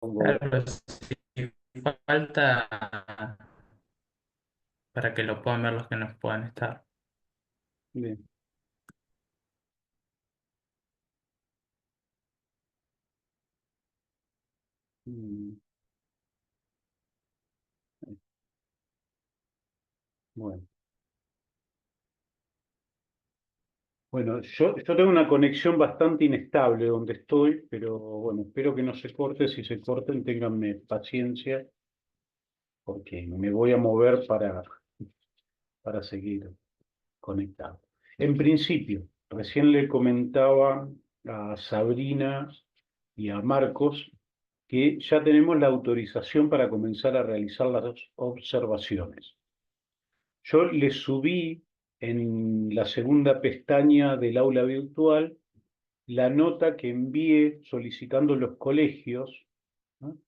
Pongo, Claro, si falta para que lo puedan ver los que no puedan estar. bien, mm, bueno. Bueno, yo tengo una conexión bastante inestable donde estoy, pero bueno, espero que no se corte. Si se corten, ténganme paciencia, porque me voy a mover para seguir conectado. En principio, recién le comentaba a Sabrina y a Marcos que ya tenemos la autorización para comenzar a realizar las observaciones. Yo le subí en la segunda pestaña del aula virtual la nota que envié solicitando los colegios, ¿no?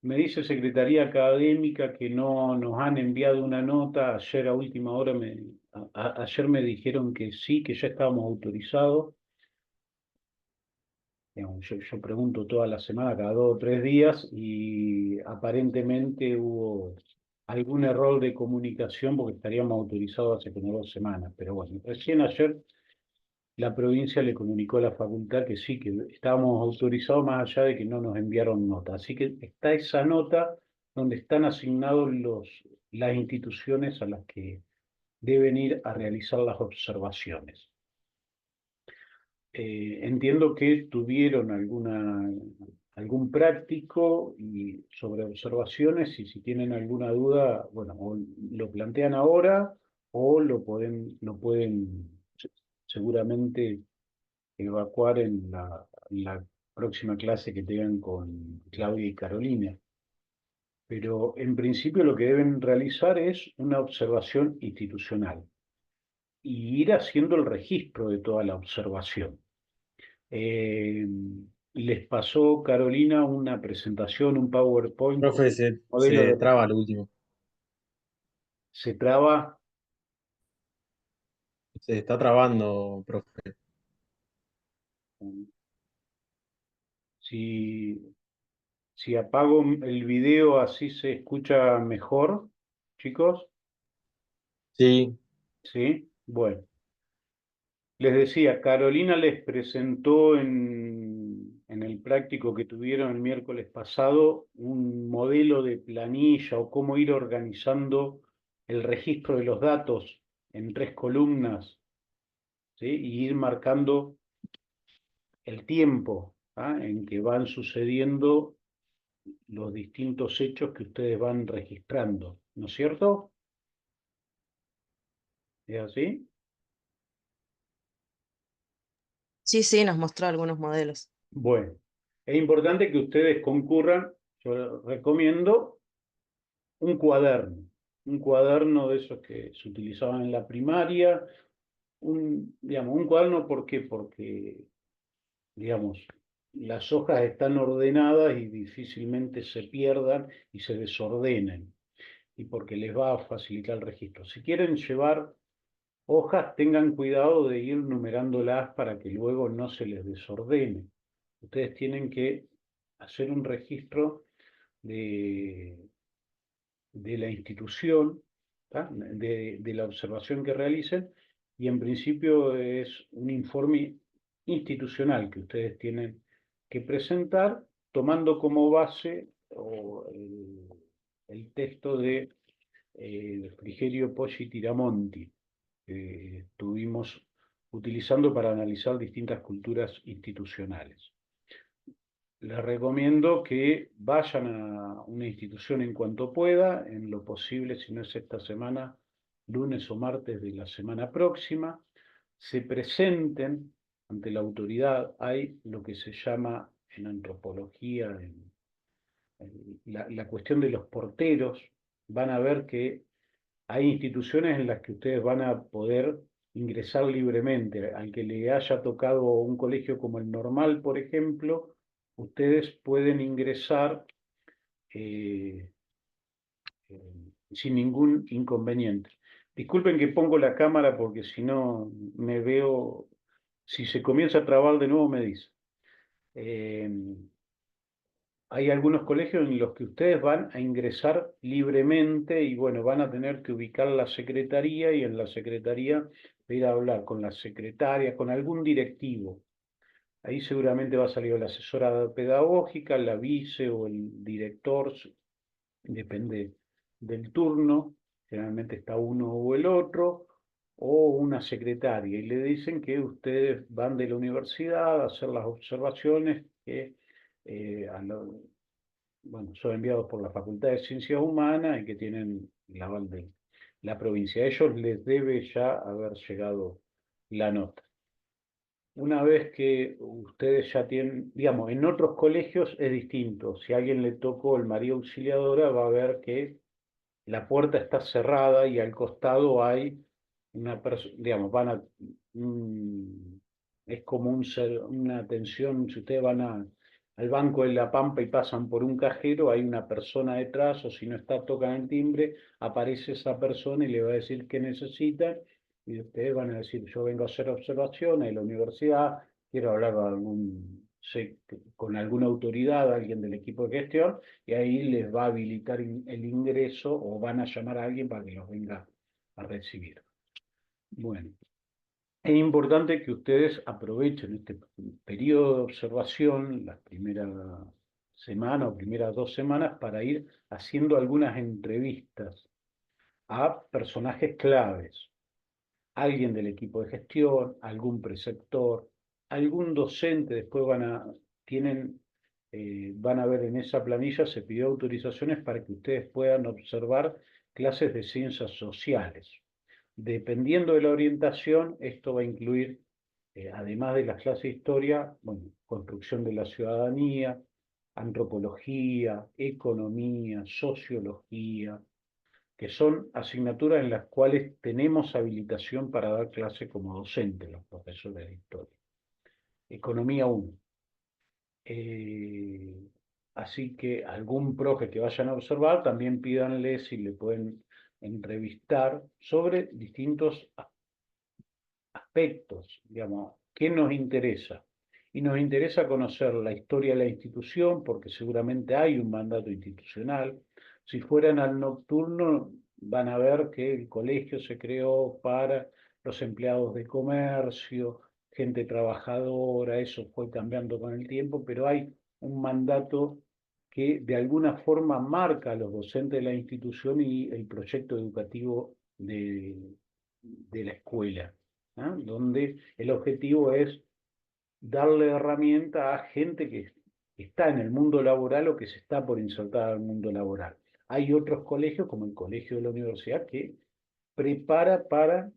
Me dice Secretaría Académica que no nos han enviado una nota. Ayer a última hora ayer me dijeron que sí, que ya estábamos autorizados. Digamos, yo pregunto toda la semana, cada 2 o 3 días, y aparentemente hubo algún error de comunicación porque estaríamos autorizados hace como 2 semanas. Pero bueno, recién ayer la provincia le comunicó a la facultad que sí, que estábamos autorizados más allá de que no nos enviaron nota. Así que está esa nota donde están asignados las instituciones a las que deben ir a realizar las observaciones. Entiendo que tuvieron algún práctico y sobre observaciones, y si tienen alguna duda, bueno, o lo plantean ahora o lo pueden seguramente evacuar en la próxima clase que tengan con Claudia y Carolina. Pero en principio lo que deben realizar es una observación institucional y ir haciendo el registro de toda la observación. Eh, Les pasó Carolina una presentación, un PowerPoint con Profe, un se, modelo se de traba registro. lo último. Se traba. Se está trabando, profe. Si, si apago el video así se escucha mejor, chicos, Sí, ¿sí? Bueno. Les decía, Carolina les presentó en el práctico que tuvieron el miércoles pasado un modelo de planilla o cómo ir organizando el registro de los datos en 3 columnas, ¿sí? Y ir marcando el tiempo, ¿ah? En que van sucediendo los distintos hechos que ustedes van registrando, ¿no es cierto? ¿Es así? Sí, sí, nos mostró algunos modelos. Bueno, es importante que ustedes concurran. Yo recomiendo un cuaderno de esos que se utilizaban en la primaria, digamos, un cuaderno. ¿Por qué? Porque, digamos, las hojas están ordenadas y difícilmente se pierdan y se desordenen, y porque les va a facilitar el registro. Si quieren llevar hojas, tengan cuidado de ir numerándolas para que luego no se les desordene. Ustedes tienen que hacer un registro de la institución, ¿tá? De la observación que realicen, y en principio es un informe institucional que ustedes tienen que presentar tomando como base el texto de Frigerio Poggi Tiramonti, que estuvimos utilizando para analizar distintas culturas institucionales. Les recomiendo que vayan a una institución en cuanto pueda, en lo posible, si no es esta semana, lunes o martes de la semana próxima, se presenten ante la autoridad. Hay lo que se llama en antropología, la cuestión de los porteros. Van a ver que hay instituciones en las que ustedes van a poder ingresar libremente. Al que le haya tocado un colegio como el Normal, por ejemplo, ustedes pueden ingresar eh, sin ningún inconveniente. Disculpen que pongo la cámara porque si no me veo, si se comienza a trabar de nuevo me dice. Eh, hay algunos colegios en los que ustedes van a ingresar libremente y bueno, van a tener que ubicar la secretaría y en la secretaría ir a hablar con la secretaria, con algún directivo. Ahí seguramente va a salir la asesora pedagógica, la vice o el director, depende del turno, generalmente está uno o el otro, o una secretaria, y le dicen que ustedes van de la universidad a hacer las observaciones que bueno, son enviados por la Facultad de Ciencias Humanas y que tienen el aval de la provincia. A ellos les debe ya haber llegado la nota. Una vez que ustedes ya tienen, digamos, en otros colegios es distinto. Si a alguien le tocó el María Auxiliadora, va a ver que la puerta está cerrada y al costado hay una persona, digamos, es como una atención, si ustedes al Banco de la Pampa y pasan por un cajero, hay una persona detrás, o si no está, tocan el timbre, aparece esa persona y le va a decir qué necesitan, y ustedes van a decir, yo vengo a hacer observaciones de la universidad, quiero hablar con alguna autoridad, alguien del equipo de gestión, y ahí les va a habilitar el ingreso o van a llamar a alguien para que los venga a recibir. Bueno, es importante que ustedes aprovechen este periodo de observación, las primeras semanas o primeras 2 semanas, para ir haciendo algunas entrevistas a personajes claves, alguien del equipo de gestión, algún preceptor, algún docente. Después van a ver en esa planilla, se pidió autorizaciones para que ustedes puedan observar clases de ciencias sociales. Dependiendo de la orientación, esto va a incluir, además de las clases de historia, bueno, construcción de la ciudadanía, antropología, economía, sociología, que son asignaturas en las cuales tenemos habilitación para dar clase como docente, los profesores de historia. Economía 1. Así que algún profe que vayan a observar, también pídanle si le pueden entrevistar sobre distintos aspectos, digamos, ¿qué nos interesa? Y nos interesa conocer la historia de la institución, porque seguramente hay un mandato institucional. Si fueran al nocturno, van a ver que el colegio se creó para los empleados de comercio, gente trabajadora, eso fue cambiando con el tiempo, pero hay un mandato que de alguna forma marca a los docentes de la institución y el proyecto educativo de la escuela, ¿ah? Donde el objetivo es darle herramienta a gente que está en el mundo laboral o que se está por insertar al mundo laboral. Hay otros colegios, como el colegio de la universidad, que prepara para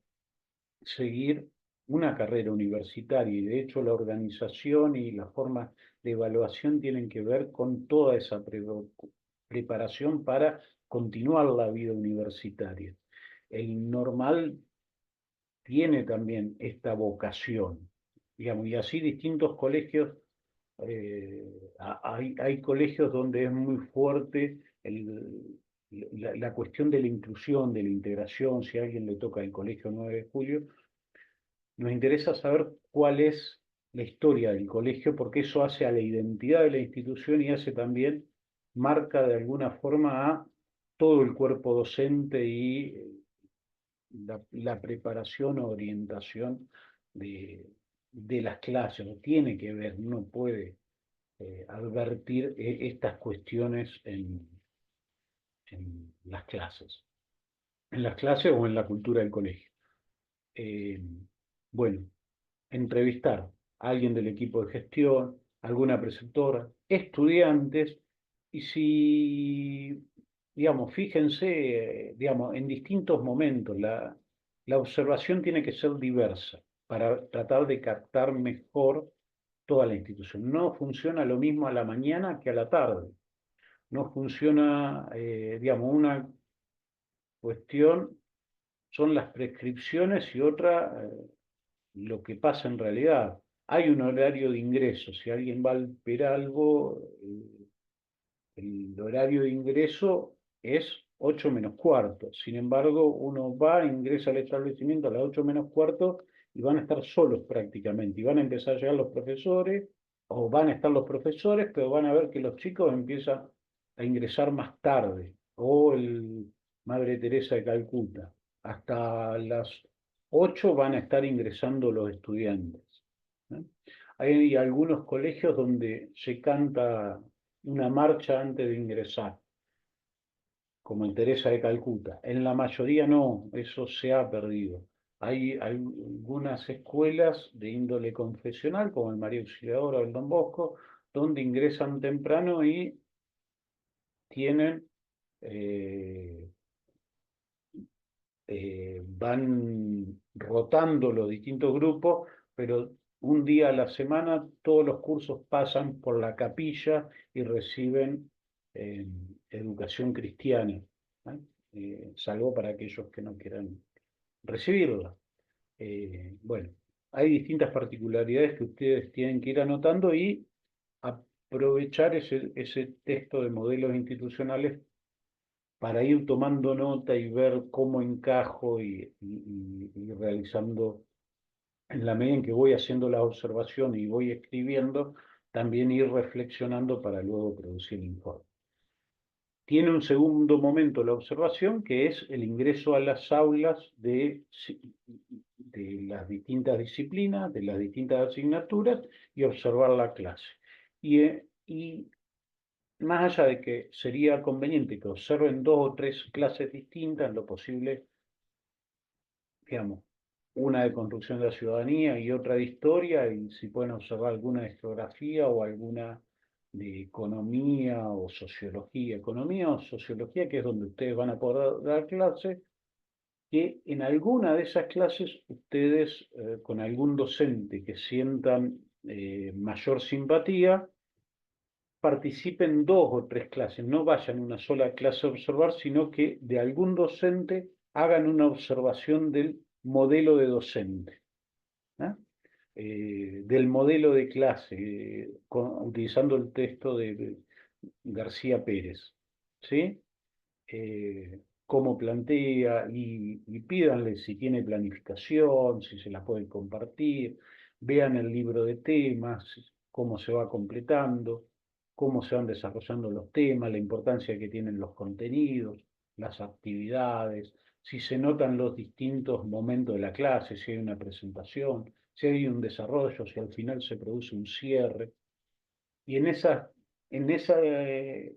seguir una carrera universitaria, y de hecho la organización y las formas de evaluación tienen que ver con toda esa preparación para continuar la vida universitaria. El normal tiene también esta vocación, digamos, y así distintos colegios, hay colegios donde es muy fuerte la cuestión de la inclusión, de la integración. Si a alguien le toca el colegio 9 de julio, nos interesa saber cuál es la historia del colegio, porque eso hace a la identidad de la institución y hace también, marca de alguna forma a todo el cuerpo docente y la preparación o orientación de las clases. No tiene que ver, no puede advertir estas cuestiones en las clases o en la cultura del colegio. Eh, bueno, entrevistar a alguien del equipo de gestión, alguna preceptora, estudiantes, y si, digamos, fíjense, digamos, en distintos momentos, la observación tiene que ser diversa para tratar de captar mejor toda la institución. No funciona lo mismo a la mañana que a la tarde. No funciona, digamos, una cuestión son las prescripciones y otra, lo que pasa en realidad. Hay un horario de ingreso. Si alguien va al Peralbo, el horario de ingreso es 8 menos cuarto. Sin embargo, uno va, ingresa al establecimiento a las 8 menos cuarto y van a estar solos prácticamente. Y van a empezar a llegar los profesores o van a estar los profesores, pero van a ver que los chicos empiezan a ingresar más tarde, o el Madre Teresa de Calcuta. Hasta las 8 van a estar ingresando los estudiantes. ¿No? Hay algunos colegios donde se canta una marcha antes de ingresar, como en Teresa de Calcuta. En la mayoría no, eso se ha perdido. Hay algunas escuelas de índole confesional, como el María Auxiliadora o el Don Bosco, donde ingresan temprano y tienen, eh, van rotando los distintos grupos, pero un día a la semana todos los cursos pasan por la capilla y reciben educación cristiana, ¿eh? Salvo para aquellos que no quieran recibirla. Bueno, hay distintas particularidades que ustedes tienen que ir anotando y aprovechar ese texto de modelos institucionales para ir tomando nota y ver cómo encajo y realizando, en la medida en que voy haciendo la observación y voy escribiendo, también ir reflexionando para luego producir el informe. Tiene un segundo momento la observación, que es el ingreso a las aulas de las distintas disciplinas, de las distintas asignaturas, y observar la clase. Y más allá de que sería conveniente que observen 2 o 3 clases distintas, en lo posible, digamos, una de construcción de la ciudadanía y otra de historia, y si pueden observar alguna de geografía o alguna de economía o sociología. Economía o sociología, que es donde ustedes van a poder dar clase, que en alguna de esas clases ustedes, con algún docente que sientan mayor simpatía, participen 2 o 3 clases, no vayan una sola clase a observar, sino que de algún docente hagan una observación del modelo de docente, ¿no? Del modelo de clase, utilizando el texto de García Pérez, ¿sí? Cómo plantea y pídanle si tiene planificación, si se la pueden compartir, vean el libro de temas, cómo se va completando, cómo se van desarrollando los temas, la importancia que tienen los contenidos, las actividades, si se notan los distintos momentos de la clase, si hay una presentación, si hay un desarrollo, si al final se produce un cierre. Y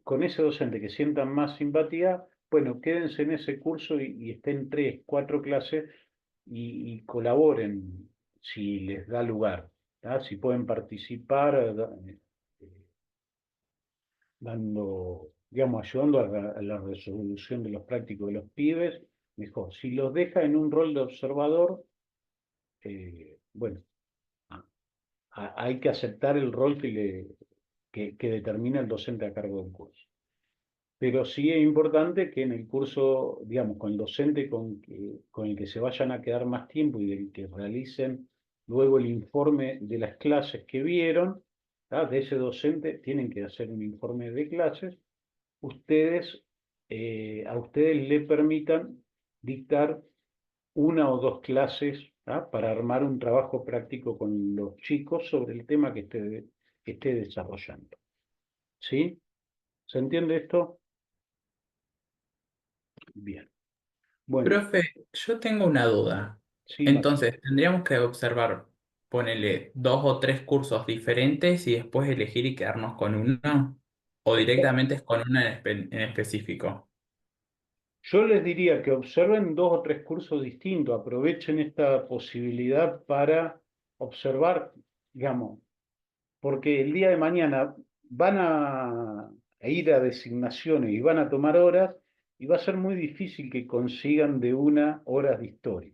con ese docente que sientan más simpatía, bueno, quédense en ese curso y estén 3, 4 clases y colaboren si les da lugar, ¿tá? Si pueden participar, dando, digamos, ayudando a la resolución de los prácticos de los pibes, mejor. Si los deja en un rol de observador, bueno, hay que aceptar el rol que determina el docente a cargo del curso. Pero sí es importante que en el curso, digamos, con el docente con el que se vayan a quedar más tiempo y del que realicen luego el informe de las clases que vieron, ¿tá? De ese docente tienen que hacer un informe de clases, a ustedes le permitan dictar 1 o 2 clases, ¿tá? Para armar un trabajo práctico con los chicos sobre el tema que esté desarrollando. ¿Sí? ¿Se entiende esto? Bien. Bueno, Profe, yo tengo una duda. sí, Entonces, tendríamos que observar, ponele 2 o 3 cursos diferentes y después elegir y quedarnos con uno, o directamente es con uno en específico. yo les diría que observen 2 o 3 cursos distintos, aprovechen esta posibilidad para observar, digamos, porque el día de mañana van a ir a designaciones y van a tomar horas y va a ser muy difícil que consigan de una horas de historia.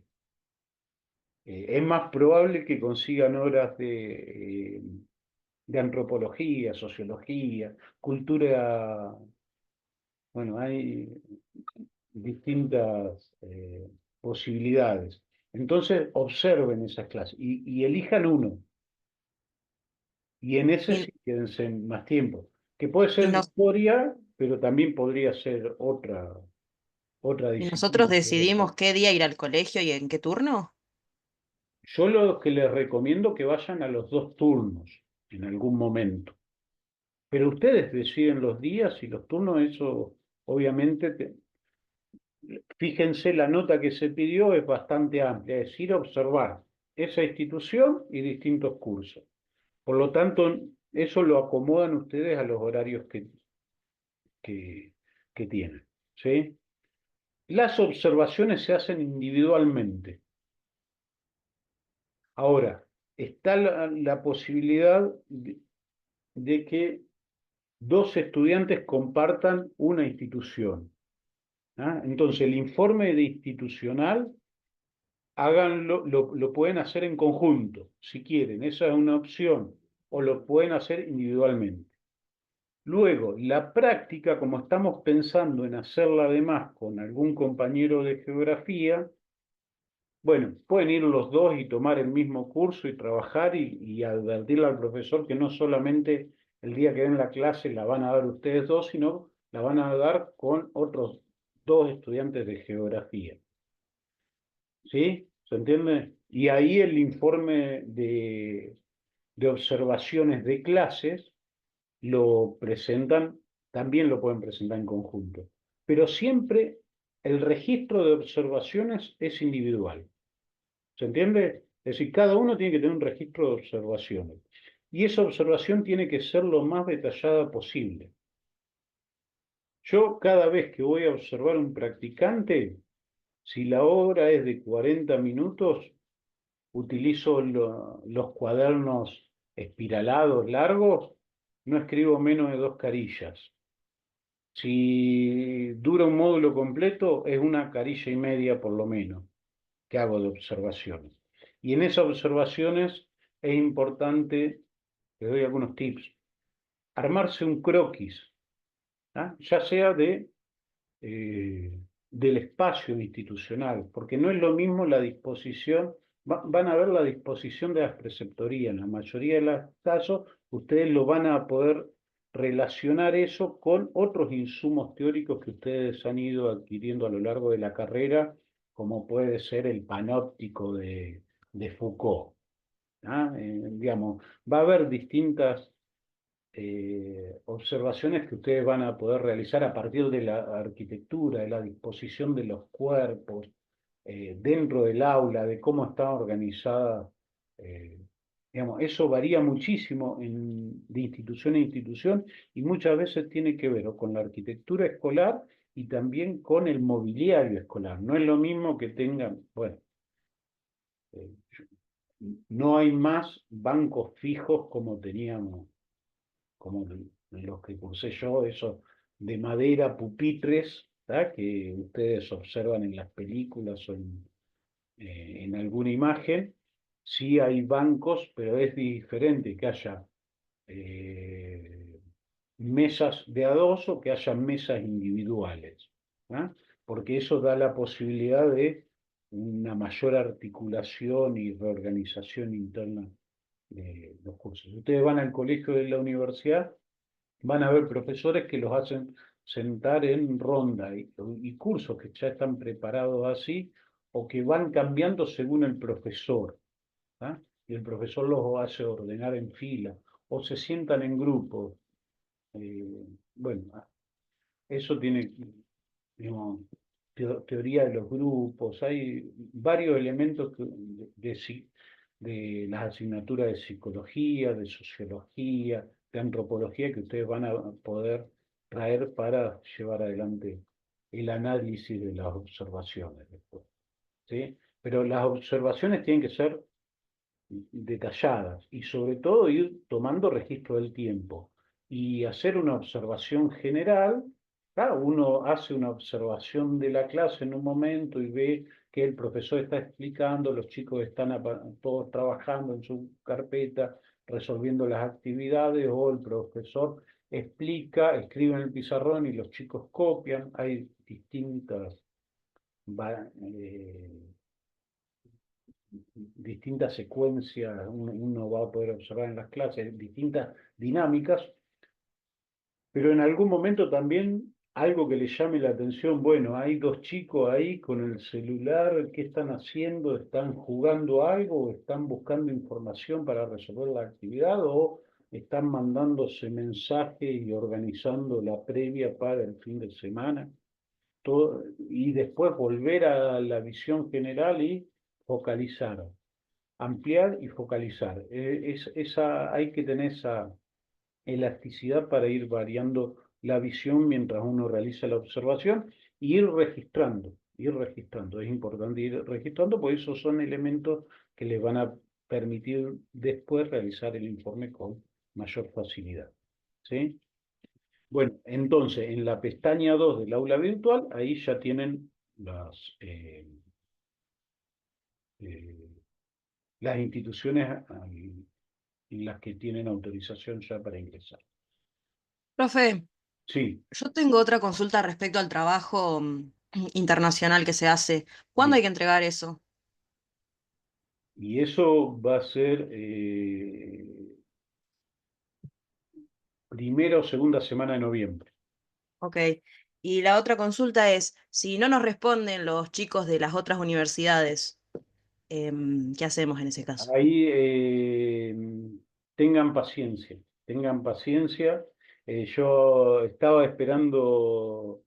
Es más probable que consigan horas de antropología, sociología, cultura. Bueno, hay distintas posibilidades. Entonces, observen esas clases y elijan uno. Y en ese Y, sí quédense más tiempo. Que puede y ser de nos- historia, pero también podría ser otra y nosotros disciplina. decidimos qué día ir al colegio y en qué turno. Yo lo que les recomiendo que vayan a los 2 turnos. en algún momento. Pero ustedes deciden los días y los turnos, eso obviamente, fíjense, la nota que se pidió es bastante amplia, es decir, observar esa institución y distintos cursos. Por lo tanto, eso lo acomodan ustedes a los horarios que, que tienen, ¿sí? Las observaciones se hacen individualmente. Ahora, está la posibilidad de que dos estudiantes compartan una institución. ¿Ah? Entonces, el informe de institucional, háganlo, lo pueden hacer en conjunto, si quieren, esa es una opción, o lo pueden hacer individualmente. Luego, la práctica, como estamos pensando en hacerla además con algún compañero de geografía, bueno, pueden ir los dos y tomar el mismo curso y trabajar y advertirle al profesor que no solamente el día que den la clase la van a dar ustedes dos, sino la van a dar con otros dos estudiantes de geografía. ¿Sí? ¿Se entiende? Y ahí el informe de observaciones de clases lo presentan, también lo pueden presentar en conjunto. Pero siempre el registro de observaciones es individual. ¿Se entiende? Es decir, cada uno tiene que tener un registro de observaciones. Y esa observación tiene que ser lo más detallada posible. Yo cada vez que voy a observar un practicante, si la hora es de 40 minutos, utilizo los cuadernos espiralados largos, no escribo menos de 2 carillas. Si dura un módulo completo, es 1 carilla y media por lo menos que hago de observaciones. Y en esas observaciones es importante, les doy algunos tips, armarse un croquis, ¿ah? Ya sea del espacio institucional, porque no es lo mismo la disposición, van a ver la disposición de las preceptorías, en la mayoría de los casos ustedes lo van a poder relacionar eso con otros insumos teóricos que ustedes han ido adquiriendo a lo largo de la carrera, como puede ser el panóptico de Foucault. ¿Ah? Digamos, va a haber distintas observaciones que ustedes van a poder realizar a partir de la arquitectura, de la disposición de los cuerpos, dentro del aula, de cómo está organizada. eh, digamos, eso varía muchísimo de institución a institución y muchas veces tiene que ver o con la arquitectura escolar y también con el mobiliario escolar. No es lo mismo que tengan, bueno, eh, no hay más bancos fijos como teníamos, como los que cursé yo, esos de madera, pupitres, ¿tá? Que ustedes observan en las películas o en alguna imagen. Sí hay bancos, pero es diferente que haya mesas de a dos o que haya mesas individuales, ¿ah? Porque eso da la posibilidad de una mayor articulación y reorganización interna de los cursos. Ustedes van al colegio de la universidad, van a ver profesores que los hacen sentar en ronda y cursos que ya están preparados así o que van cambiando según el profesor. ¿Ah? Y el profesor los hace ordenar en fila o se sientan en grupos. Bueno, eso tiene, digamos, teoría de los grupos, hay varios elementos de las asignaturas de psicología, de sociología, de antropología que ustedes van a poder traer para llevar adelante el análisis de las observaciones después, ¿sí? Pero las observaciones tienen que ser detalladas y sobre todo ir tomando registro del tiempo y hacer una observación general. Claro, uno hace una observación de la clase en un momento y ve que el profesor está explicando, los chicos están todos trabajando en su carpeta, resolviendo las actividades, o el profesor explica, escribe en el pizarrón y los chicos copian. Hay eh, distintas secuencias, uno va a poder observar en las clases, distintas dinámicas, pero en algún momento también algo que le llame la atención, bueno, hay dos chicos ahí con el celular, ¿qué están haciendo? ¿Están jugando algo o están buscando información para resolver la actividad? O están mandándose mensajes y organizando la previa para el fin de semana, todo, y después volver a la visión general y focalizar, ampliar y focalizar. Hay que tener esa elasticidad para ir variando la visión mientras uno realiza la observación y ir registrando, ir registrando. Es importante ir registrando, porque esos son elementos que les van a permitir después realizar el informe con mayor facilidad. ¿Sí? Bueno, entonces en la pestaña 2 del aula virtual, ahí ya tienen eh, las instituciones en las que tienen autorización ya para ingresar. Profe, Sí, yo tengo otra consulta respecto al trabajo internacional que se hace. ¿Cuándo hay bien. que entregar eso? Y eso va a ser primera o segunda semana de noviembre. Ok. Y la otra consulta es, si no nos responden los chicos de las otras universidades, ¿qué hacemos en ese caso? Ahí tengan paciencia, tengan paciencia. Yo estaba esperando,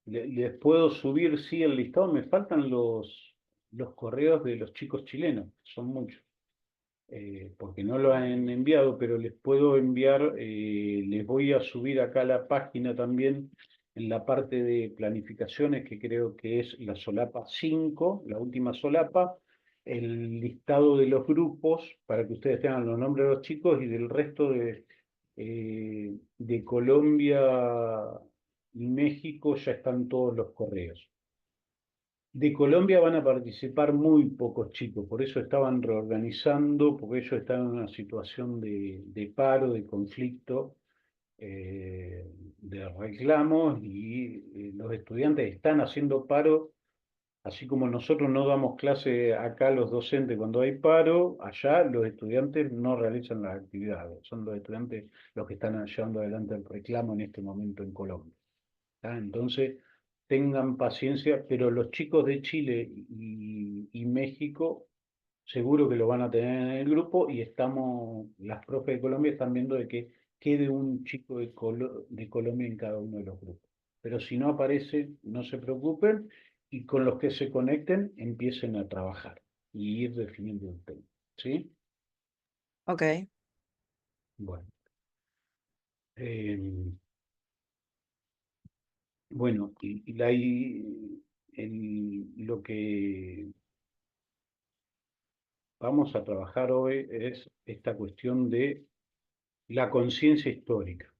les puedo subir, sí, el listado. Me faltan los correos de los chicos chilenos, son muchos. Porque no lo han enviado, pero les puedo enviar, les voy a subir acá a la página también en la parte de planificaciones, que creo que es la solapa 5, la última solapa, el listado de los grupos para que ustedes tengan los nombres de los chicos y del resto de Colombia y México ya están todos los correos. De Colombia van a participar muy pocos chicos, por eso estaban reorganizando, porque ellos están en una situación de paro, de conflicto, de reclamos, y los estudiantes están haciendo paro, así como nosotros no damos clase acá los docentes cuando hay paro, allá los estudiantes no realizan las actividades, son los estudiantes los que están llevando adelante el reclamo en este momento en Colombia. Entonces, tengan paciencia, pero los chicos de Chile y México seguro que lo van a tener en el grupo, y las profes de Colombia están viendo de que quede un chico de Colombia en cada uno de los grupos. Pero si no aparece, no se preocupen, y con los que se conecten empiecen a trabajar y ir definiendo el tema. ¿Sí? Ok. Bueno. eh, bueno, lo que vamos a trabajar hoy es esta cuestión de la conciencia histórica.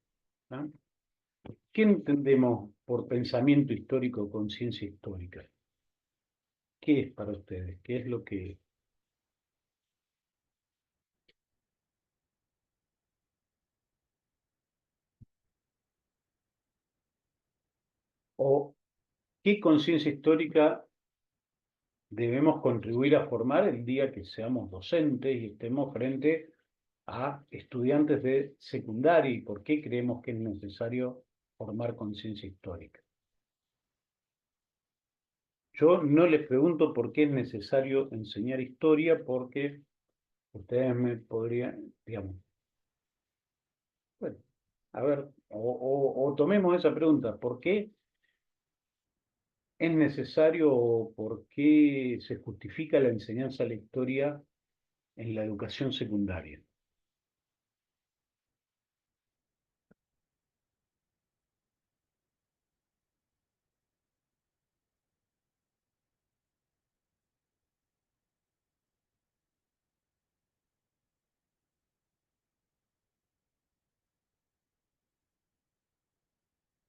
¿No? ¿Qué entendemos por pensamiento histórico o conciencia histórica? ¿Qué es para ustedes? ¿Qué es lo que... o qué conciencia histórica debemos contribuir a formar el día que seamos docentes y estemos frente a estudiantes de secundaria, y por qué creemos que es necesario formar conciencia histórica? Yo no les pregunto por qué es necesario enseñar historia, porque ustedes me podrían, digamos, bueno, a ver, o tomemos esa pregunta: ¿por qué es necesario o por qué se justifica la enseñanza de la historia en la educación secundaria?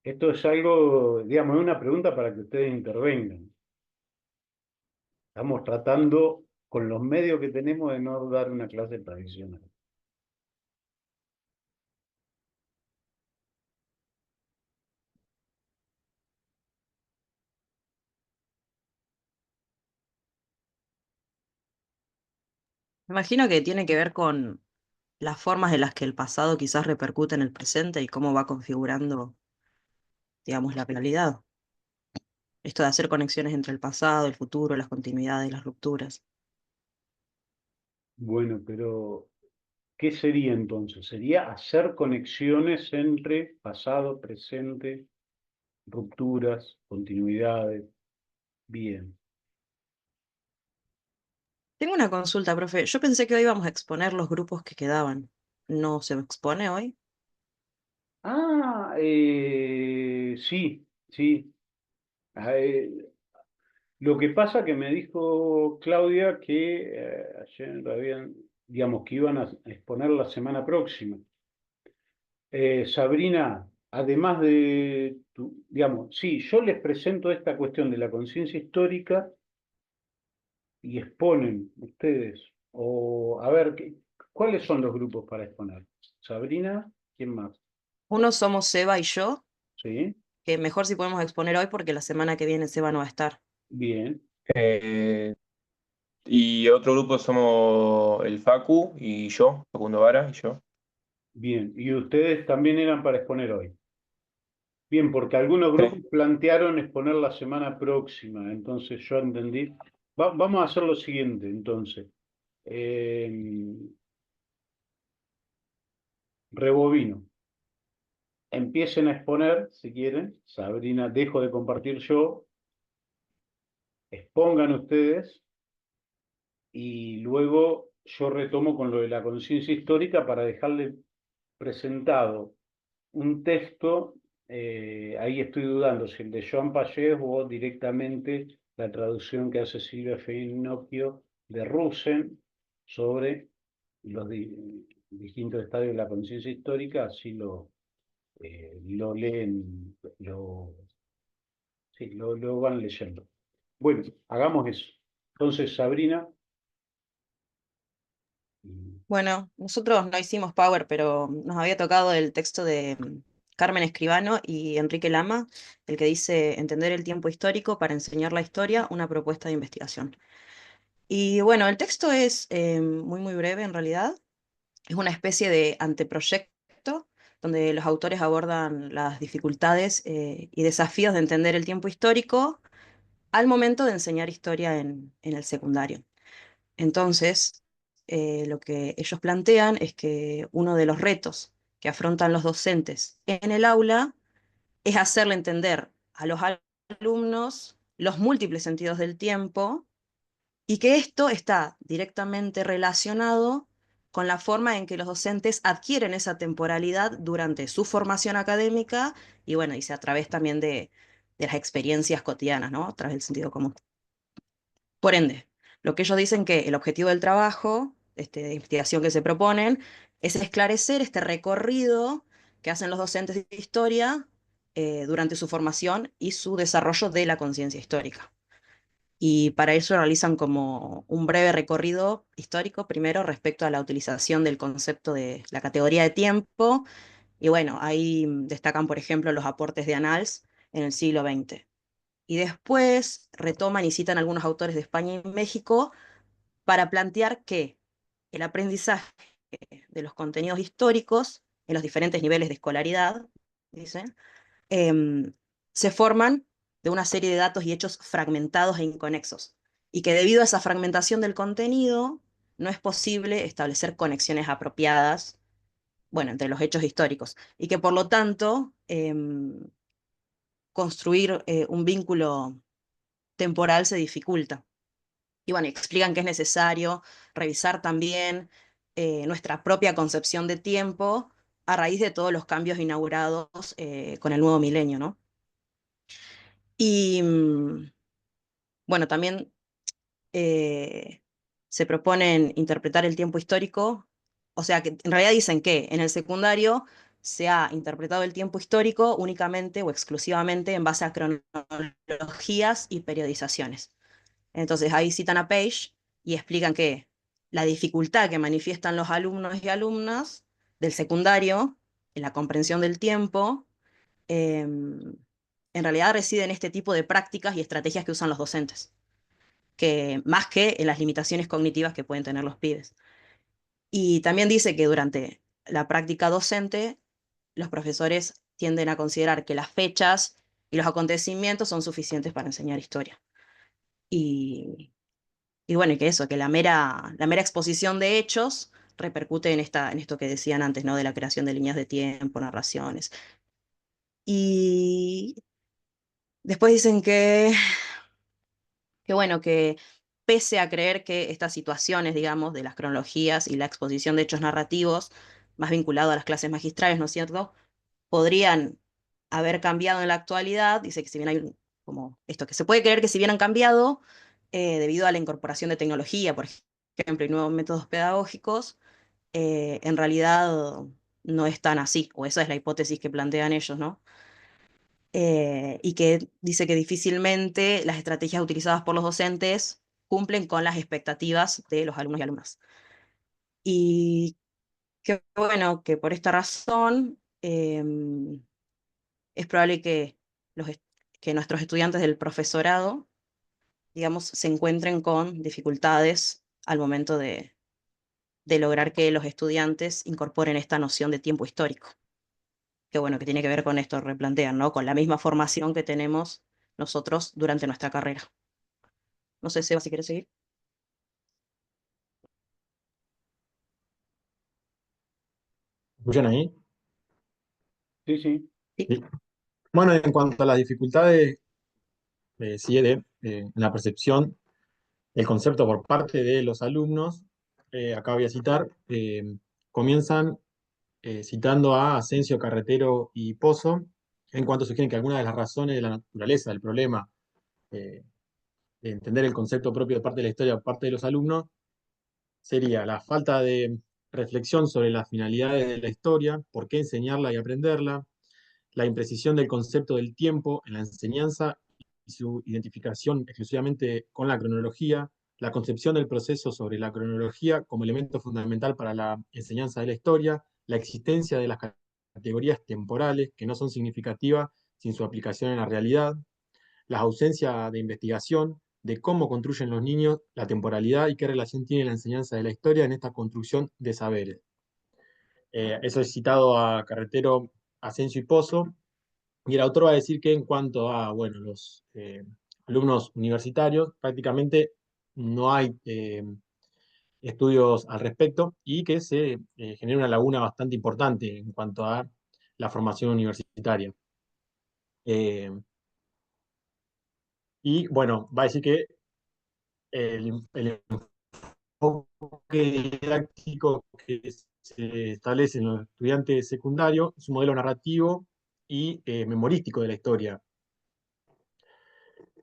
Esto es algo, digamos, es una pregunta para que ustedes intervengan. Estamos tratando, con los medios que tenemos, de no dar una clase tradicional. Me imagino que tiene que ver con las formas en las que el pasado quizás repercute en el presente y cómo va configurando, digamos, la realidad. Esto de hacer conexiones entre el pasado, el futuro, las continuidades, las rupturas. Bueno, pero ¿qué sería entonces? Sería hacer conexiones entre pasado, presente, rupturas, continuidades. Bien. Tengo una consulta, profe. Yo pensé que hoy íbamos a exponer los grupos que quedaban. ¿No se expone hoy? Ah, sí, sí. Ah, lo que pasa que me dijo Claudia que ayer habían, digamos, que iban a exponer la semana próxima. Sabrina, además de, digamos, sí, yo les presento esta cuestión de la conciencia histórica y exponen ustedes, o a ver, ¿cuáles son los grupos para exponer? Sabrina, ¿quién más? Uno somos Seba y yo, Sí, que mejor si podemos exponer hoy porque la semana que viene Seba no va a estar. bien, Eh, y otro grupo somos el Facu y yo, Facundo Vara y yo. bien. Y ustedes también eran para exponer hoy. Bien, porque algunos grupos Sí. plantearon exponer la semana próxima, entonces yo entendí. Vamos a hacer lo siguiente, entonces. Eh, rebobino. Empiecen a exponer, si quieren. Sabrina, dejo de compartir yo. Expongan ustedes y luego yo retomo con lo de la conciencia histórica para dejarle presentado un texto, ahí estoy dudando si el de Joan Pagés o directamente la traducción que hace Silvia Finocchio de Rusen sobre los distintos estadios de la conciencia histórica, así lo leen, sí, lo van leyendo. Bueno, hagamos eso. Entonces, Sabrina, Bueno, nosotros no hicimos Power, pero nos había tocado el texto de Carmen Escribano y Enrique Lama, el que dice Entender el tiempo histórico para enseñar la historia, una propuesta de investigación. Y bueno, el texto es muy breve en realidad. Es una especie de anteproyecto donde los autores abordan las dificultades y desafíos de entender el tiempo histórico al momento de enseñar historia en el secundario. Entonces, lo que ellos plantean es que uno de los retos que afrontan los docentes en el aula es hacerle entender a los alumnos los múltiples sentidos del tiempo y que esto está directamente relacionado con la forma en que los docentes adquieren esa temporalidad durante su formación académica y bueno, dice a través también de las experiencias cotidianas, ¿no? A través del sentido común. Por ende, lo que ellos dicen que el objetivo del trabajo, de investigación que se proponen, es esclarecer este recorrido que hacen los docentes de historia durante su formación y su desarrollo de la conciencia histórica. Y para eso realizan como un breve recorrido histórico, primero respecto a la utilización del concepto de la categoría de tiempo. Y bueno, ahí destacan, por ejemplo, los aportes de Annals en el siglo XX. Y después retoman y citan algunos autores de España y México para plantear que el aprendizaje de los contenidos históricos en los diferentes niveles de escolaridad, dicen, se forman de una serie de datos y hechos fragmentados e inconexos, y que debido a esa fragmentación del contenido no es posible establecer conexiones apropiadas, bueno, entre los hechos históricos, y que por lo tanto construir un vínculo temporal se dificulta. Y bueno, explican que es necesario revisar también nuestra propia concepción de tiempo a raíz de todos los cambios inaugurados con el nuevo milenio, ¿no? Y bueno, también eh, se proponen interpretar el tiempo histórico, o sea, que en realidad dicen que en el secundario se ha interpretado el tiempo histórico únicamente o exclusivamente en base a cronologías y periodizaciones. Entonces ahí citan a Page y explican que la dificultad que manifiestan los alumnos y alumnas del secundario en la comprensión del tiempo, en realidad reside en este tipo de prácticas y estrategias que usan los docentes, que más que en las limitaciones cognitivas que pueden tener los pibes. Y también dice que durante la práctica docente, los profesores tienden a considerar que las fechas y los acontecimientos son suficientes para enseñar historia. Y, y bueno, y que eso, que la mera exposición de hechos repercute en esto que decían antes, ¿no? De la creación de líneas de tiempo, narraciones. Y después dicen que bueno, que pese a creer que estas situaciones, digamos, de las cronologías y la exposición de hechos narrativos, más vinculado a las clases magistrales, ¿no es cierto?, podrían haber cambiado en la actualidad, dice que si bien hay como esto, que se puede creer que si bien han cambiado, debido a la incorporación de tecnología, por ejemplo, y nuevos métodos pedagógicos, en realidad no es tan así, o esa es la hipótesis que plantean ellos, ¿no? Y que dice que difícilmente las estrategias utilizadas por los docentes cumplen con las expectativas de los alumnos y alumnas. Y qué bueno que por esta razón es probable que, que nuestros estudiantes del profesorado, digamos, se encuentren con dificultades al momento de lograr que los estudiantes incorporen esta noción de tiempo histórico. Que bueno, que tiene que ver con esto, replantean, ¿no? Con la misma formación que tenemos nosotros durante nuestra carrera. No sé, Seba, si quieres seguir. ¿Escuchan ahí? Sí, sí. Sí. Sí. Bueno, en cuanto a las dificultades, CIED, en la percepción del concepto por parte de los alumnos, acá voy a citar, comienzan citando a Asensio, Carretero y Pozo, en cuanto sugieren que algunas de las razones de la naturaleza del problema, de entender el concepto propio de parte de la historia por parte de los alumnos, sería la falta de reflexión sobre las finalidades de la historia, por qué enseñarla y aprenderla, la imprecisión del concepto del tiempo en la enseñanza y su identificación exclusivamente con la cronología, la concepción del proceso sobre la cronología como elemento fundamental para la enseñanza de la historia, la existencia de las categorías temporales que no son significativas sin su aplicación en la realidad, la ausencia de investigación de cómo construyen los niños la temporalidad y qué relación tiene la enseñanza de la historia en esta construcción de saberes. Eso es citado a Carretero, Asensio y Pozo, y el autor va a decir que en cuanto a bueno, los alumnos universitarios, prácticamente no hay estudios al respecto y que se genera una laguna bastante importante en cuanto a la formación universitaria. Y bueno, va a decir que el enfoque didáctico que se establece en los estudiantes secundarios es un modelo narrativo y memorístico de la historia.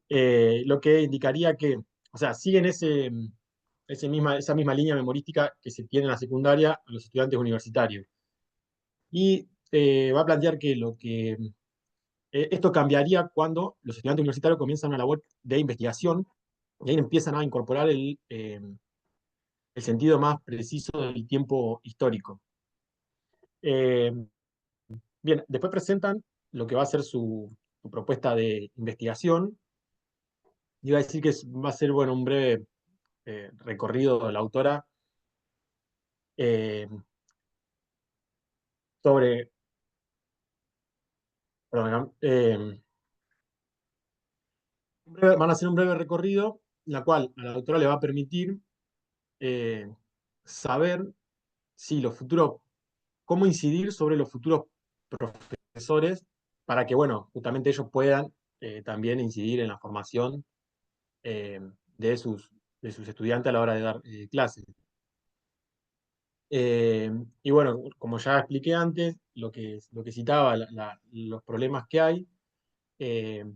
Lo que indicaría que, o sea, siguen esa misma línea memorística que se tiene en la secundaria a los estudiantes universitarios. Y va a plantear que esto cambiaría cuando los estudiantes universitarios comienzan una labor de investigación y ahí empiezan a incorporar el sentido más preciso del tiempo histórico. Eh, Bien, después presentan lo que va a ser su propuesta de investigación. Y va a decir que va a ser, bueno, un breve recorrido de la autora eh, sobre, perdón, van a hacer un breve recorrido, la cual a la autora le va a permitir eh, saber si los futuros, cómo incidir sobre los futuros profesores para que, bueno, justamente ellos puedan también incidir en la formación eh, de, sus, de sus estudiantes a la hora de dar clases. Y bueno, como ya expliqué antes, lo que citaba, los problemas que hay, eh,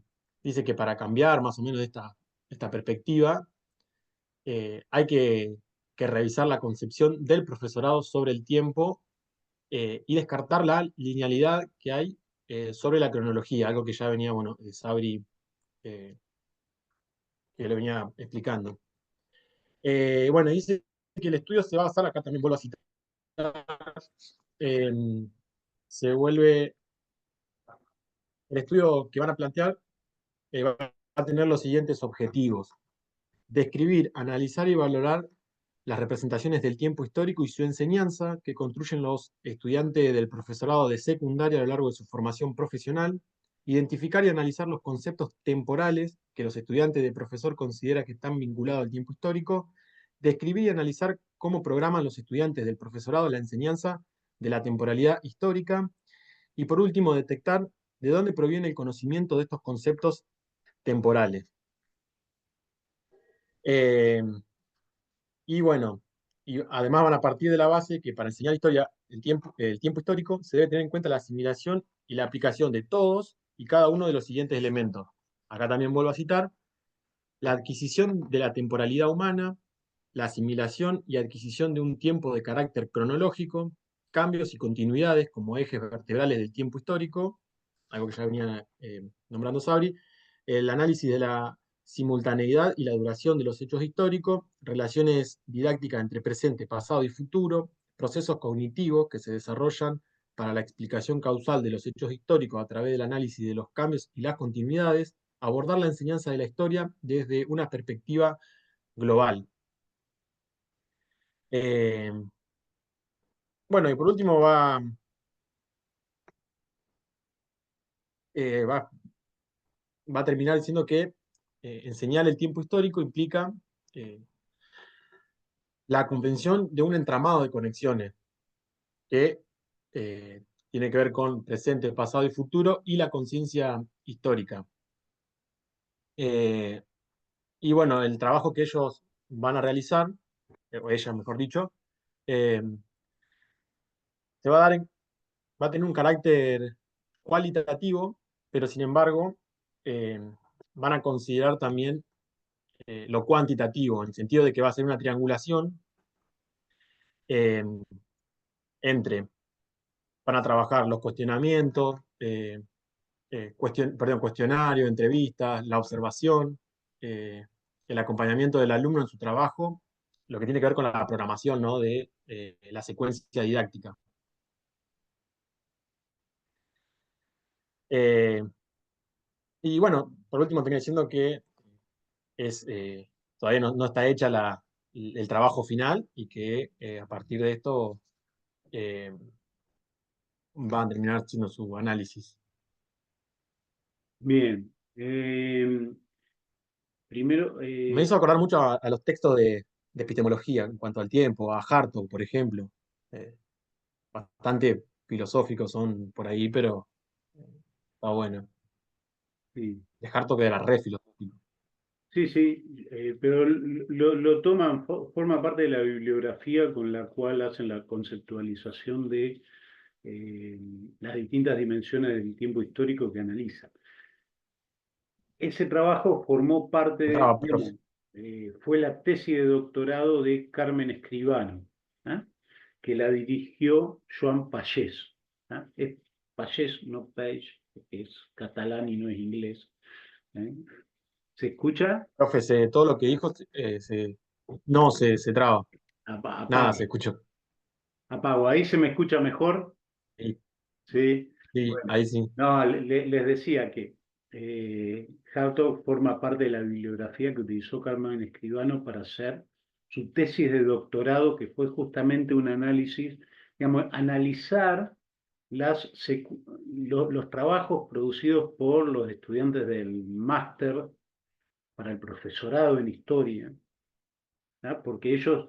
dice que para cambiar más o menos esta perspectiva, hay que revisar la concepción del profesorado sobre el tiempo y descartar la linealidad que hay sobre la cronología, algo que ya venía, bueno, Sabri, que le venía explicando. Bueno, dice que el estudio se va a basar, acá también vuelvo a citar, se vuelve, el estudio que van a plantear va a tener los siguientes objetivos: describir, analizar y valorar las representaciones del tiempo histórico y su enseñanza que construyen los estudiantes del profesorado de secundaria a lo largo de su formación profesional, identificar y analizar los conceptos temporales que los estudiantes de profesor consideran que están vinculados al tiempo histórico, describir y analizar cómo programan los estudiantes del profesorado la enseñanza de la temporalidad histórica. Y por último, detectar de dónde proviene el conocimiento de estos conceptos temporales. Y bueno, y además van a partir de la base que para enseñar historia, el tiempo histórico, se debe tener en cuenta la asimilación y la aplicación de todos y cada uno de los siguientes elementos. Acá también vuelvo a citar: la adquisición de la temporalidad humana, la asimilación y adquisición de un tiempo de carácter cronológico, cambios y continuidades como ejes vertebrales del tiempo histórico, algo que ya venía nombrando Sabri, el análisis de la simultaneidad y la duración de los hechos históricos, relaciones didácticas entre presente, pasado y futuro, procesos cognitivos que se desarrollan para la explicación causal de los hechos históricos a través del análisis de los cambios y las continuidades, abordar la enseñanza de la historia desde una perspectiva global. Eh, bueno, y por último eh, va, va a terminar diciendo que enseñar el tiempo histórico implica eh, la convención de un entramado de conexiones que tiene que ver con presente, pasado y futuro y la conciencia histórica. Y bueno, el trabajo que ellos van a realizar, o ella mejor dicho, eh, se va a dar va a tener un carácter cualitativo, pero sin embargo eh, van a considerar también lo cuantitativo, en el sentido de que va a ser una triangulación eh, entre, van a trabajar los cuestionamientos, cuestionario, entrevistas, la observación, el acompañamiento del alumno en su trabajo, lo que tiene que ver con la programación, ¿no?, de la secuencia didáctica. Eh, y bueno, por último termino diciendo que es, todavía no está hecha el trabajo final y que a partir de esto eh, van a terminar haciendo su análisis. Bien. Primero, Me hizo acordar mucho a los textos de epistemología en cuanto al tiempo, a Hartog, por ejemplo. Eh, Bastante filosóficos son por ahí, pero está bueno. sí, De Hartog era re filosófico. sí, pero lo toman, forma parte de la bibliografía con la cual hacen la conceptualización de las distintas dimensiones del tiempo histórico que analizan. Ese trabajo formó parte Entraba, profe. fue la tesis de doctorado de Carmen Escribano, ¿ah? Que la dirigió Joan Pagès. ¿Ah? Es Pagès, no Page, que es catalán y no es inglés. ¿Eh? ¿Se escucha? Profe, todo lo que dijo no se traba. Nada, Apago, se escuchó. apago. Ahí se me escucha mejor. Sí, Sí. sí, Bueno, ahí sí. no, les decía que Hartog forma parte de la bibliografía que utilizó Carmen Escribano para hacer su tesis de doctorado, que fue justamente un análisis, digamos, analizar los trabajos producidos por los estudiantes del máster para el profesorado en historia, ¿ah? Porque ellos,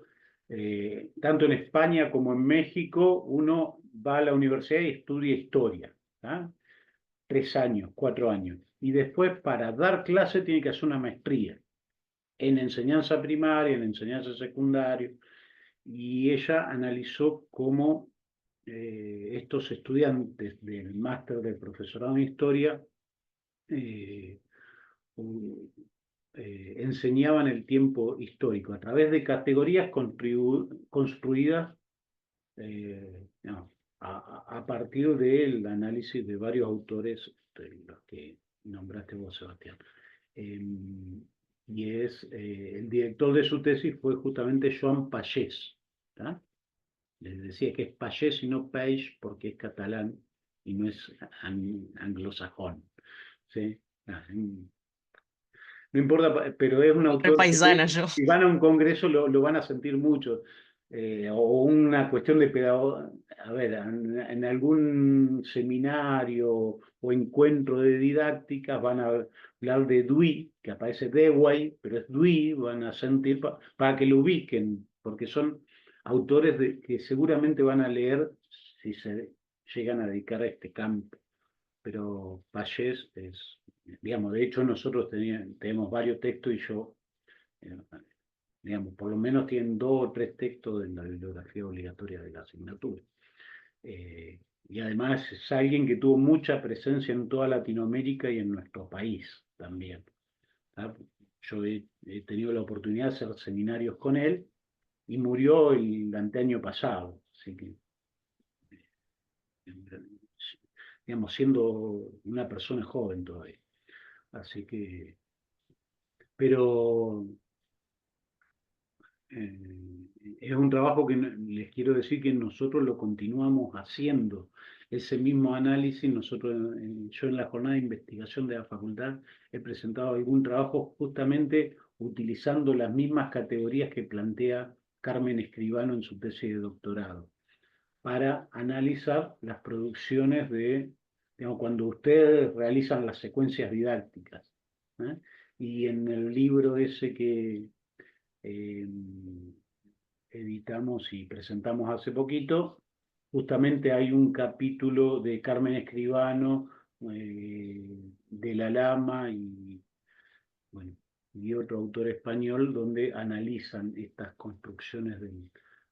tanto en España como en México, uno va a la universidad y estudia historia, ¿ah? 3 años, 4 años. Y después, para dar clase, tiene que hacer una maestría en enseñanza primaria, en enseñanza secundaria. Y ella analizó cómo estos estudiantes del máster del profesorado en historia eh, enseñaban el tiempo histórico a través de categorías construidas no, a partir del análisis de varios autores, de los que nombraste vos, Sebastián. Y el director de su tesis fue justamente Joan Pagès. ¿Tá? Les decía que es Pagès y no Page porque es catalán y no es anglosajón. ¿Sí? No importa, pero es un Re autor paisana que yo. si van a un congreso lo van a sentir mucho. O una cuestión de pedagogía. A ver, en algún seminario o encuentro de didácticas van a hablar de Dewey, que aparece Dewey, pero es Dewey, van a sentir para que lo ubiquen, porque son autores que seguramente van a leer si se llegan a dedicar a este campo. Pero Pallés es, digamos, de hecho nosotros tenemos varios textos y yo, eh, digamos, por lo menos tienen 2 o 3 textos en la bibliografía obligatoria de la asignatura. Y además es alguien que tuvo mucha presencia en toda Latinoamérica y en nuestro país también. ¿Tá? Yo he tenido la oportunidad de hacer seminarios con él y murió el anteaño pasado, así que, digamos, siendo una persona joven todavía. Así que, pero es un trabajo que les quiero decir que nosotros lo continuamos haciendo. Ese mismo análisis, yo en la jornada de investigación de la facultad he presentado algún trabajo justamente utilizando las mismas categorías que plantea Carmen Escribano en su tesis de doctorado, para analizar las producciones digamos, cuando ustedes realizan las secuencias didácticas. ¿Eh? Y en el libro ese que eh, editamos y presentamos hace poquito, justamente hay un capítulo de Carmen Escribano, de La Lama bueno, y otro autor español donde analizan estas construcciones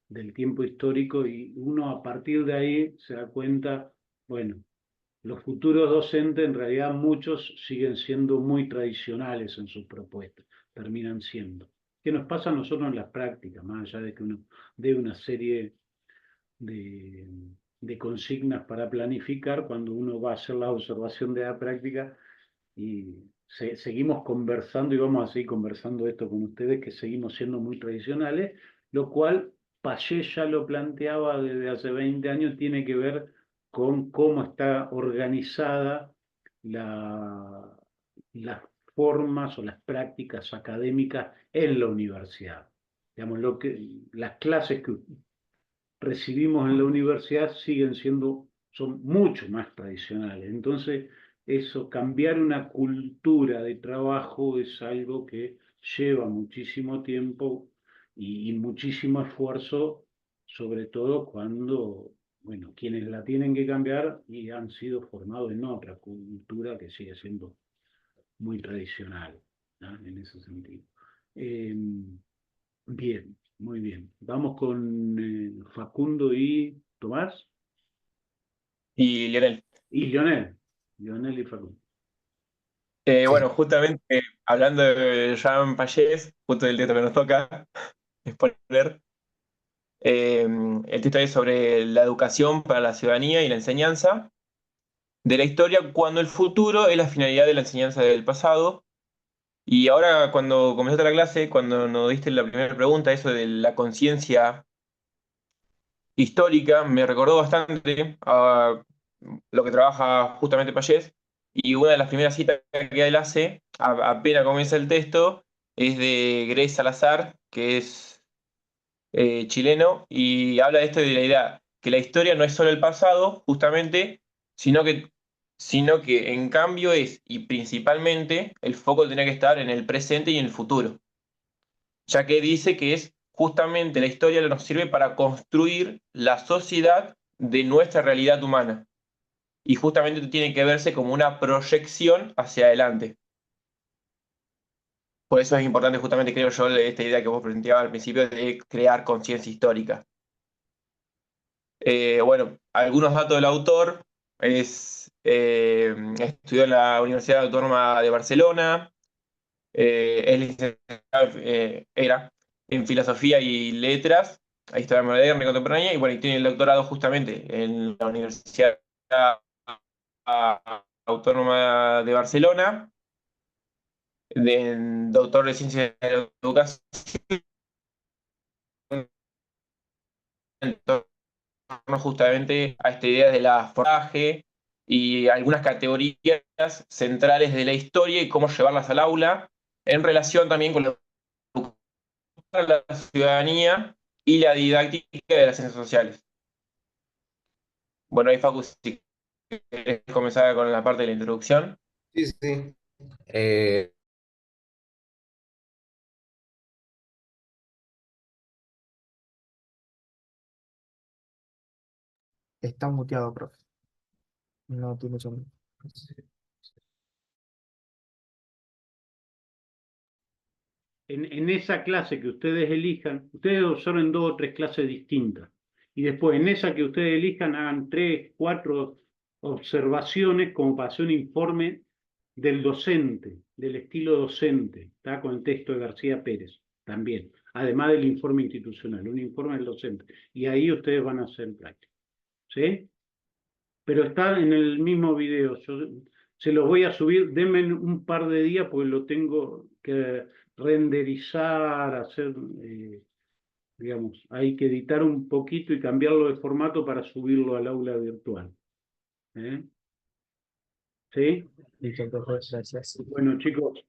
del tiempo histórico y uno a partir de ahí se da cuenta, bueno, los futuros docentes en realidad muchos siguen siendo muy tradicionales en sus propuestas, terminan siendo. ¿Qué nos pasa a nosotros en las prácticas? Más allá de que uno dé una serie de, de consignas para planificar, cuando uno va a hacer la observación de la práctica y seguimos conversando y vamos a seguir conversando esto con ustedes, que seguimos siendo muy tradicionales, lo cual Pallés ya lo planteaba desde hace 20 años, tiene que ver con cómo está organizada las formas o las prácticas académicas en la universidad. Digamos, las clases que recibimos en la universidad son mucho más tradicionales. Entonces, eso, cambiar una cultura de trabajo es algo que lleva muchísimo tiempo y muchísimo esfuerzo, sobre todo cuando, bueno, quienes la tienen que cambiar y han sido formados en otra cultura que sigue siendo muy tradicional, ¿no? En ese sentido. Eh, Bien, muy bien. Vamos con Facundo y Tomás Y Lionel. y Lionel. Lionel y Facundo. Bueno, justamente hablando de Jean Pagés, justo del texto que nos toca, spoiler, el texto es sobre la educación para la ciudadanía y la enseñanza de la historia cuando el futuro es la finalidad de la enseñanza del pasado. Y ahora cuando comenzaste la clase, cuando nos diste la primera pregunta, eso de la conciencia histórica, me recordó bastante a lo que trabaja justamente Pallés. Y una de las primeras citas que él hace, apenas comienza el texto, es de Grey Salazar, que es chileno, y habla de esto de la idea que la historia no es solo el pasado, justamente, sino que en cambio es, y principalmente, el foco tiene que estar en el presente y en el futuro, ya que dice que es justamente la historia que nos sirve para construir la sociedad de nuestra realidad humana, y justamente tiene que verse como una proyección hacia adelante. Por eso es importante justamente, creo yo, esta idea que vos planteabas al principio de crear conciencia histórica. Bueno, algunos datos del autor estudió en la Universidad Autónoma de Barcelona, es licenciado, era en Filosofía y Letras, Historia Moderna y Contemporánea, y bueno, y tiene el doctorado justamente en la Universidad Autónoma de Barcelona, doctor de Ciencias de la Educación, justamente a esta idea de la formaje y algunas categorías centrales de la historia y cómo llevarlas al aula, en relación también con la ciudadanía y la didáctica de las ciencias sociales. Bueno, ahí Facu, si querés comenzar con la parte de la introducción. Sí, sí. Eh, Está muteado, profe. No tiene sonido. En esa clase que ustedes elijan, ustedes observen 2 o 3 clases distintas. Y después en esa que ustedes elijan hagan 3, 4 observaciones como para hacer un informe del docente, del estilo docente, ¿está? Con el texto de García Pérez también, además del informe institucional, un informe del docente. Y ahí ustedes van a hacer práctica, ¿sí? Pero está en el mismo video. Yo se los voy a subir, denme un par de días porque lo tengo que renderizar, hacer, digamos, hay que editar un poquito y cambiarlo de formato para subirlo al aula virtual. ¿Eh? ¿Sí? Listo, profe, gracias. Bueno, chicos,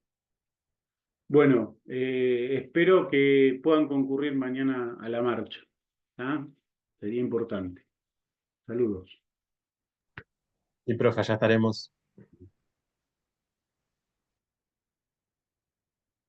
bueno, espero que puedan concurrir mañana a la marcha. ¿Ah? Sería importante. Saludos. Y profe, ya estaremos.